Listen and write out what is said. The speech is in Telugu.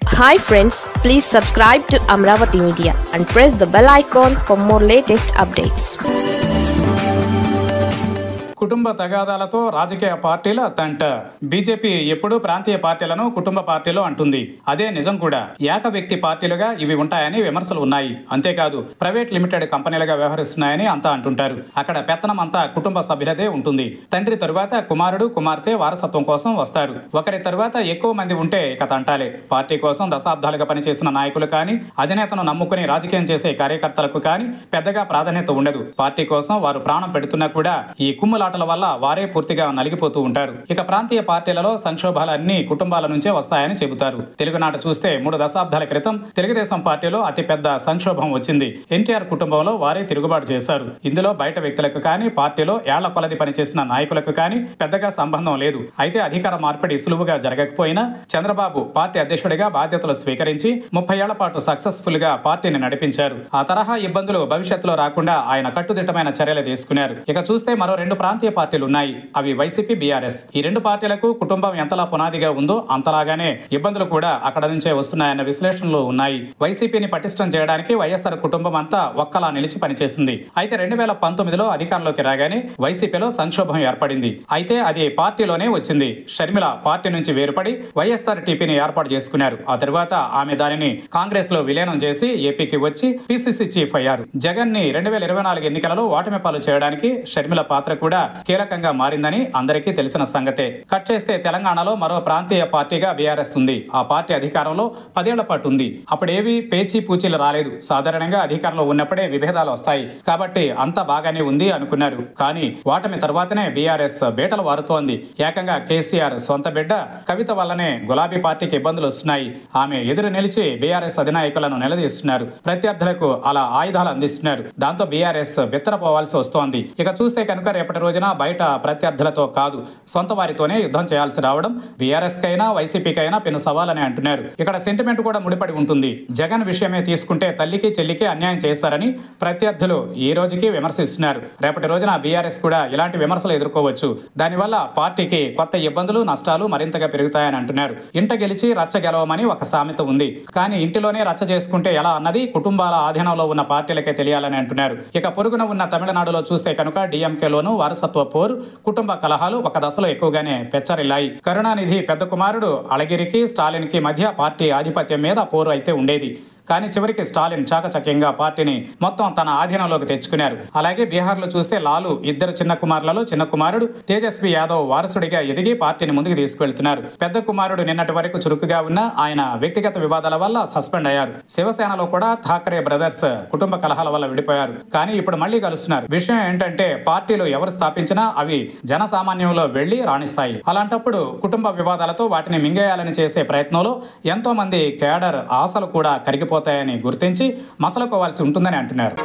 Hi friends, please subscribe to Amravati Media and press the bell icon for more latest updates. కుటుంబ తగాదాలతో రాజకీయ పార్టీల తంట. బీజేపీ ఎప్పుడూ ప్రాంతీయ పార్టీలను కుటుంబ పార్టీలు అంటుంది. అదే నిజం కూడా. ఏక వ్యక్తి పార్టీలుగా ఇవి ఉంటాయని విమర్శలు ఉన్నాయి. అంతేకాదు ప్రైవేట్ లిమిటెడ్ కంపెనీలుగా వ్యవహరిస్తున్నాయని అంతా అంటుంటారు. అక్కడ పెత్తనం అంతా కుటుంబ సభ్యులదే ఉంటుంది. తండ్రి తరువాత కుమారుడు కుమార్తె వారసత్వం కోసం వస్తారు. ఒకరి తరువాత ఎక్కువ మంది ఉంటే ఇక తంటాలే. పార్టీ కోసం దశాబ్దాలుగా పనిచేసిన నాయకులు కానీ, అధినేతను నమ్ముకుని రాజకీయం చేసే కార్యకర్తలకు కానీ పెద్దగా ప్రాధాన్యత ఉండదు. పార్టీ కోసం వారు ప్రాణం పెడుతున్నా కూడా ఈ కుమ్ములాట వల్ల వారే పూర్తిగా నలిగిపోతూ ఉంటారు. ఇక ప్రాంతీయ పార్టీలలో సంక్షోభాలన్నీ కుటుంబాల నుంచే వస్తాయని చెబుతారు. తెలుగునాట చూస్తే 3 దశాబ్దాల క్రితం తెలుగుదేశం పార్టీలో అతిపెద్ద సంక్షోభం వచ్చింది. ఎన్టీఆర్ కుటుంబంలో వారే తిరుగుబాటు చేశారు. ఇందులో బయట వ్యక్తులకు కానీ, పార్టీలో ఏళ్ల కొలది పనిచేసిన నాయకులకు కానీ పెద్దగా సంబంధం లేదు. అయితే అధికార మార్పిడి సులువుగా జరగకపోయినా చంద్రబాబు పార్టీ అధ్యక్షుడిగా బాధ్యతలు స్వీకరించి 30 ఏళ్ల పాటు సక్సెస్ఫుల్ గా పార్టీని నడిపించారు. ఆ తరహా ఇబ్బందులు భవిష్యత్తులో రాకుండా ఆయన కట్టుదిట్టమైన చర్యలు తీసుకున్నారు. ఇక చూస్తే మరో 2 ప్రాంతీయ పార్టీలు ఉన్నాయి. అవి వైసీపీ, బీఆర్ఎస్. ఈ 2 పార్టీలకు కుటుంబం ఎంతలా పునాదిగా ఉందో అంతలాగానే ఇబ్బందులు కూడా అక్కడ నుంచే వస్తున్నాయన్న విశ్లేషణలు ఉన్నాయి. వైసీపీని పటిష్టం చేయడానికి వైఎస్ఆర్ కుటుంబం అంతా ఒక్కలా నిలిచి పనిచేసింది. అయితే 2019లో అధికారంలోకి రాగానే వైసీపీలో సంక్షోభం ఏర్పడింది. అయితే అది పార్టీలోనే వచ్చింది. షర్మిల పార్టీ నుంచి వేరుపడి వైఎస్ఆర్ టీపీని ఏర్పాటు చేసుకున్నారు. ఆ తర్వాత ఆమె దానిని కాంగ్రెస్ లో విలీనం చేసి ఏపీకి వచ్చి పిసిసి చీఫ్ అయ్యారు. జగన్ ని 2024 ఎన్నికలలో ఓటమి పాలు చేయడానికి షర్మిల పాత్ర కూడా కీలకంగా మారిందని అందరికీ తెలిసిన సంగతే. కట్ చేస్తే తెలంగాణలో మరో ప్రాంతీయ పార్టీగా బీఆర్ఎస్ ఉంది. ఆ పార్టీ అధికారంలో 10 ఏళ్ల పాటు ఉంది. అప్పుడేవి పేచీ పూచీలు రాలేదు. సాధారణంగా అధికారంలో ఉన్నప్పుడే విభేదాలు వస్తాయి కాబట్టి అంతా బాగానే ఉంది అనుకున్నారు. కానీ ఓటమి తర్వాతనే బీఆర్ఎస్ బేటలు వారుతోంది. ఏకంగా కేసీఆర్ సొంత బిడ్డ కవిత వల్లనే గులాబీ పార్టీకి ఇబ్బందులు వస్తున్నాయి. ఆమె ఎదురు నిలిచి బీఆర్ఎస్ అధినాయకులను నిలదీస్తున్నారు. ప్రత్యర్థులకు అలా ఆయుధాలు అందిస్తున్నారు. దాంతో బీఆర్ఎస్ బిత్తరపోవాల్సి వస్తోంది. ఇక చూస్తే కనుక రేపటి రోజున బయట ప్రత్యర్థులతో కాదు, సొంత వారితోనే యుద్ధం చేయాల్సి రావడం బీఆర్ఎస్ కైనా వైసీపీకైనా పెను సవాలని అంటున్నారు. ఇక్కడ సెంటిమెంట్ కూడా ముడిపడి ఉంటుంది. జగన్ విషయమే తీసుకుంటే తల్లికి చెల్లికి అన్యాయం చేస్తారని ప్రత్యర్థులు ఈ రోజుకి విమర్శిస్తున్నారు. రేపటి రోజున బీఆర్ఎస్ కూడా ఇలాంటి విమర్శలు ఎదుర్కోవచ్చు. దానివల్ల పార్టీకి కొత్త ఇబ్బందులు, నష్టాలు మరింతగా పెరుగుతాయని అంటున్నారు. ఇంట గెలిచి రచ్చ గెలవమని ఒక సామెత ఉంది. కానీ ఇంటిలోనే రచ్చ చేసుకుంటే ఎలా అన్నది కుటుంబాల ఆధీనంలో ఉన్న పార్టీలకే తెలియాలని అంటున్నారు. ఇక పొరుగున ఉన్న తమిళనాడులో చూస్తే కనుక డిఎంకేలోను వారసత్వ పోరు, కుటుంబ కలహాలు ఒక దశలో ఎక్కువగానే పెచ్చరిల్లాయి. కరుణానిధి పెద్ద కుమారుడు అళగిరికి, స్టాలిన్ కి మధ్య పార్టీ ఆధిపత్యం మీద పోరు అయితే ఉండేది. కానీ చివరికి స్టాలిన్ చాకచక్యంగా పార్టీని మొత్తం తన ఆధీనంలోకి తెచ్చుకున్నారు. అలాగే బీహార్లో చూస్తే లాలు 2 చిన్న కుమారులలో చిన్న కుమారుడు తేజస్వి యాదవ్ వారసుడిగా ఎదిగి పార్టీని ముందుకు తీసుకువెళ్తున్నారు. పెద్ద కుమారుడు నిన్నటి వరకు చురుకుగా ఉన్న ఆయన వ్యక్తిగత వివాదాల వల్ల సస్పెండ్ అయ్యారు. శివసేనలో కూడా ఠాకరే బ్రదర్స్ కుటుంబ కలహాల వల్ల విడిపోయారు. కానీ ఇప్పుడు మళ్లీ కలుస్తున్నారు. విషయం ఏంటంటే పార్టీలు ఎవరు స్థాపించినా అవి జనసామాన్యంలో వెళ్లి రాణిస్తాయి. అలాంటప్పుడు కుటుంబ వివాదాలతో వాటిని మింగేయాలని చేసే ప్రయత్నంలో ఎంతో మంది కేడర్ ఆశలు కూడా కరిగిపోతాయని గుర్తించి మసలుకోవాల్సి ఉంటుందని అంటున్నారు.